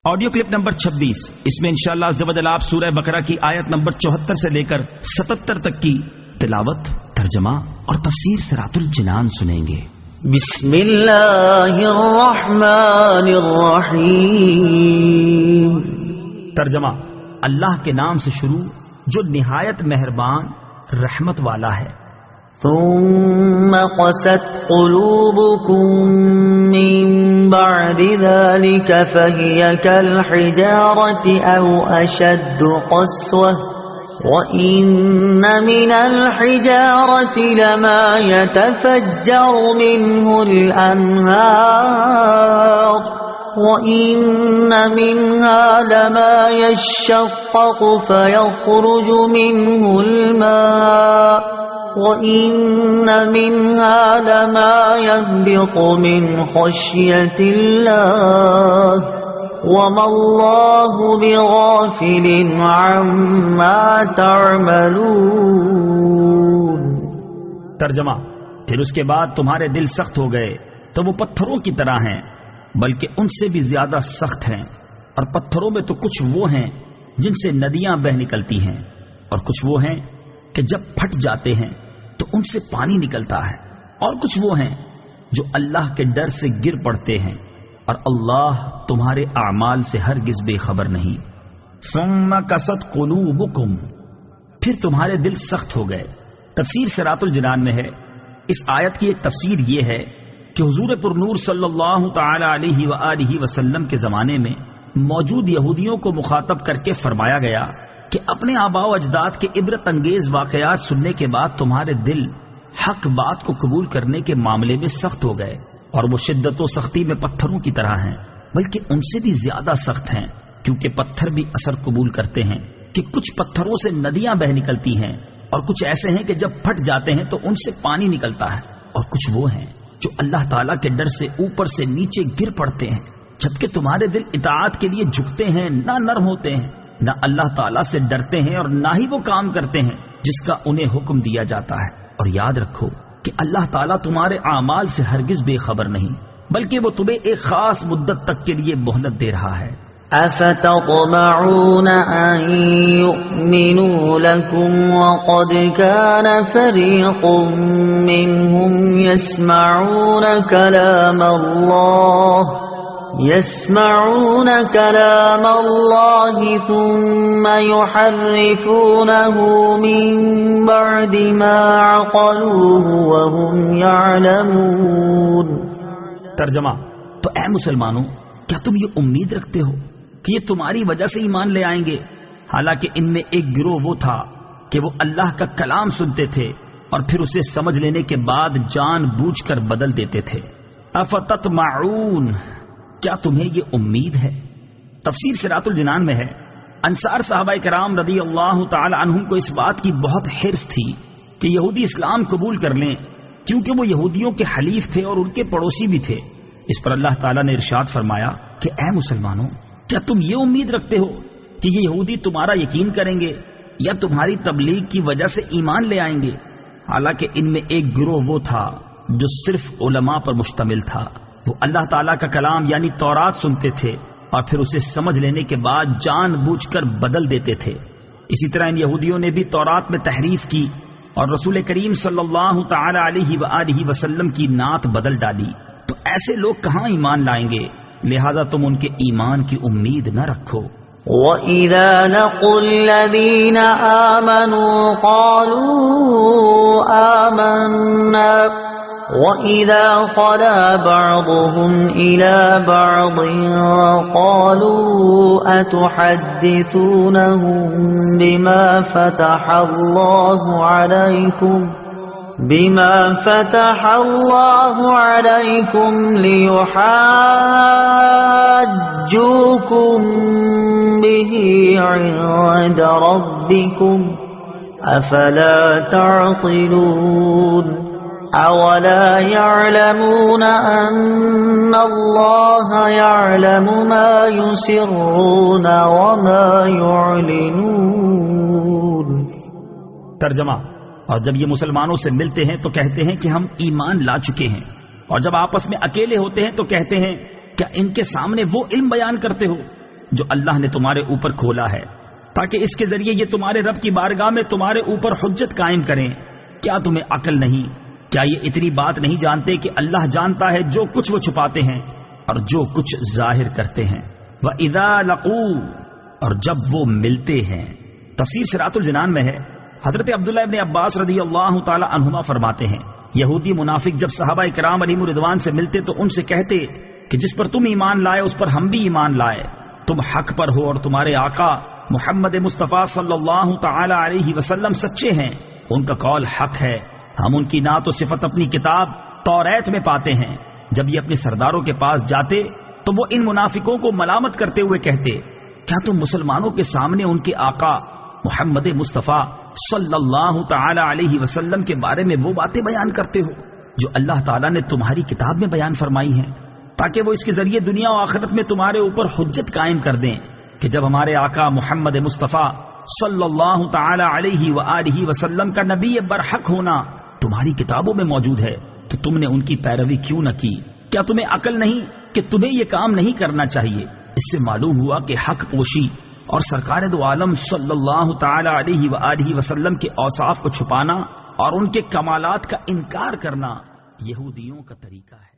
Audio clip number 26، اس میں انشاءاللہ عز و جل آپ سورہ بقرہ کی آیت نمبر 74 سے لے کر 77 تک کی تلاوت، ترجمہ اور تفسیر صراط الجنان سنیں گے۔ بسم اللہ الرحمن الرحیم۔ ترجمہ: اللہ کے نام سے شروع جو نہایت مہربان رحمت والا ہے۔ ثم قست قلوبكم من بعد ذلك فهي كالحجارة أو أشد قسوة وإن من الحجارة لما يتفجر منه الأنهار وإن منها لما يشقق فيخرج منه الماء وَإِنَّ مِنْهَا لَمَا يَهْبِطُ مِنْ خَشْيَةِ اللَّهِ وَمَا اللَّهُ بِغَافِلٍ عَمَّا تَعْمَلُونَ۔ ترجمہ: پھر اس کے بعد تمہارے دل سخت ہو گئے تو وہ پتھروں کی طرح ہیں، بلکہ ان سے بھی زیادہ سخت ہیں، اور پتھروں میں تو کچھ وہ ہیں جن سے ندیاں بہہ نکلتی ہیں، اور کچھ وہ ہیں کہ جب پھٹ جاتے ہیں تو ان سے پانی نکلتا ہے، اور کچھ وہ ہیں جو اللہ کے ڈر سے گر پڑتے ہیں، اور اللہ تمہارے اعمال سے ہرگز بے خبر نہیں۔ ثم قست قلوبکم، پھر تمہارے دل سخت ہو گئے۔ تفسیر صراط الجنان میں ہے، اس آیت کی ایک تفسیر یہ ہے کہ حضور پرنور صلی اللہ تعالی علیہ وآلہ وسلم کے زمانے میں موجود یہودیوں کو مخاطب کر کے فرمایا گیا کہ اپنے آباء و اجداد کے عبرت انگیز واقعات سننے کے بعد تمہارے دل حق بات کو قبول کرنے کے معاملے میں سخت ہو گئے، اور وہ شدت و سختی میں پتھروں کی طرح ہیں، بلکہ ان سے بھی زیادہ سخت ہیں، کیونکہ پتھر بھی اثر قبول کرتے ہیں کہ کچھ پتھروں سے ندیاں بہ نکلتی ہیں، اور کچھ ایسے ہیں کہ جب پھٹ جاتے ہیں تو ان سے پانی نکلتا ہے، اور کچھ وہ ہیں جو اللہ تعالیٰ کے ڈر سے اوپر سے نیچے گر پڑتے ہیں، جبکہ تمہارے دل اطاعت کے لیے جھکتے ہیں، نہ نرم ہوتے ہیں، نہ اللہ تعالیٰ سے ڈرتے ہیں، اور نہ ہی وہ کام کرتے ہیں جس کا انہیں حکم دیا جاتا ہے۔ اور یاد رکھو کہ اللہ تعالیٰ تمہارے اعمال سے ہرگز بے خبر نہیں، بلکہ وہ تمہیں ایک خاص مدت تک کے لیے مہلت دے رہا ہے۔ أَفَتَطْمَعُونَ أَن يُؤْمِنُوا لَكُمْ وَقَدْ كَانَ فَرِيقٌ مِّنْهُمْ يَسْمَعُونَ كلام الله ثم يحرفونه من بعد ما عقلوه وهم يعلمون۔ ترجمہ: تو اے مسلمانوں، کیا تم یہ امید رکھتے ہو کہ یہ تمہاری وجہ سے ایمان لے آئیں گے، حالانکہ ان میں ایک گروہ وہ تھا کہ وہ اللہ کا کلام سنتے تھے اور پھر اسے سمجھ لینے کے بعد جان بوجھ کر بدل دیتے تھے۔ افتطمعون، کیا تمہیں یہ امید ہے؟ تفسیر صراط الجنان میں ہے، انصار صحابہ کرام رضی اللہ تعالی عنہم کو اس بات کی بہت حرص تھی کہ یہودی اسلام قبول کر لیں، کیونکہ وہ یہودیوں کے حلیف تھے اور ان کے پڑوسی بھی تھے۔ اس پر اللہ تعالیٰ نے ارشاد فرمایا کہ اے مسلمانوں، کیا تم یہ امید رکھتے ہو کہ یہ یہودی تمہارا یقین کریں گے یا تمہاری تبلیغ کی وجہ سے ایمان لے آئیں گے؟ حالانکہ ان میں ایک گروہ وہ تھا جو صرف علماء پر مشتمل تھا، وہ اللہ تعالیٰ کا کلام یعنی تورات سنتے تھے اور پھر اسے سمجھ لینے کے بعد جان بوجھ کر بدل دیتے تھے۔ اسی طرح ان یہودیوں نے بھی تورات میں تحریف کی اور رسول کریم صلی اللہ تعالی علیہ وآلہ وسلم کی نعت بدل ڈالی، تو ایسے لوگ کہاں ایمان لائیں گے؟ لہذا تم ان کے ایمان کی امید نہ رکھو۔ وَإِذَا لَقُوا الَّذِينَ آمَنُوا قَالُوا آمَنَّا وَإِذَا خَلَا بَعْضُهُمْ إِلَى بَعْضٍ قَالُوا أَتُحَدِّثُونَهُم بِمَا فَتَحَ اللَّهُ عَلَيْكُمْ لِيُحَاجُّوكُم بِهِ عِندَ رَبِّكُمْ أَفَلَا تَعْقِلُونَ أَوَلَا يَعْلَمُونَ أَنَّ اللَّهَ يَعْلَمُ مَا يُسِرُّونَ وَمَا يُعْلِنُونَ۔ ترجمہ: اور جب یہ مسلمانوں سے ملتے ہیں تو کہتے ہیں کہ ہم ایمان لا چکے ہیں، اور جب آپس میں اکیلے ہوتے ہیں تو کہتے ہیں کیا ان کے سامنے وہ علم بیان کرتے ہو جو اللہ نے تمہارے اوپر کھولا ہے، تاکہ اس کے ذریعے یہ تمہارے رب کی بارگاہ میں تمہارے اوپر حجت قائم کریں۔ کیا تمہیں عقل نہیں؟ کیا یہ اتنی بات نہیں جانتے کہ اللہ جانتا ہے جو کچھ وہ چھپاتے ہیں اور جو کچھ ظاہر کرتے ہیں؟ وَإِذَا لَقُوا، اور جب وہ ملتے ہیں۔ تفسیر صراط الجنان میں ہے، حضرت عبداللہ ابن عباس رضی اللہ تعالی عنہما فرماتے ہیں، یہودی منافق جب صحابہ کرام علیہم رضوان سے ملتے تو ان سے کہتے کہ جس پر تم ایمان لائے اس پر ہم بھی ایمان لائے، تم حق پر ہو اور تمہارے آقا محمد مصطفیٰ صلی اللہ تعالی علیہ وسلم سچے ہیں، ان کا قول حق ہے، ہم ان کی نعت و صفت اپنی کتاب توریت میں پاتے ہیں۔ جب یہ اپنے سرداروں کے پاس جاتے تو وہ ان منافقوں کو ملامت کرتے ہوئے کہتے، کیا تم مسلمانوں کے سامنے ان کے آقا محمد مصطفیٰ صلی اللہ تعالی علیہ وسلم کے بارے میں وہ باتیں بیان کرتے ہو جو اللہ تعالیٰ نے تمہاری کتاب میں بیان فرمائی ہیں، تاکہ وہ اس کے ذریعے دنیا و آخرت میں تمہارے اوپر حجت قائم کر دیں کہ جب ہمارے آقا محمد مصطفیٰ صلی اللہ تعالی علیہ وآلہ وسلم کا نبی برحق ہونا تمہاری کتابوں میں موجود ہے تو تم نے ان کی پیروی کیوں نہ کی؟ کیا تمہیں عقل نہیں کہ تمہیں یہ کام نہیں کرنا چاہیے؟ اس سے معلوم ہوا کہ حق پوشی اور سرکار دو عالم صلی اللہ تعالی علیہ وآلہ وسلم کے اوصاف کو چھپانا اور ان کے کمالات کا انکار کرنا یہودیوں کا طریقہ ہے۔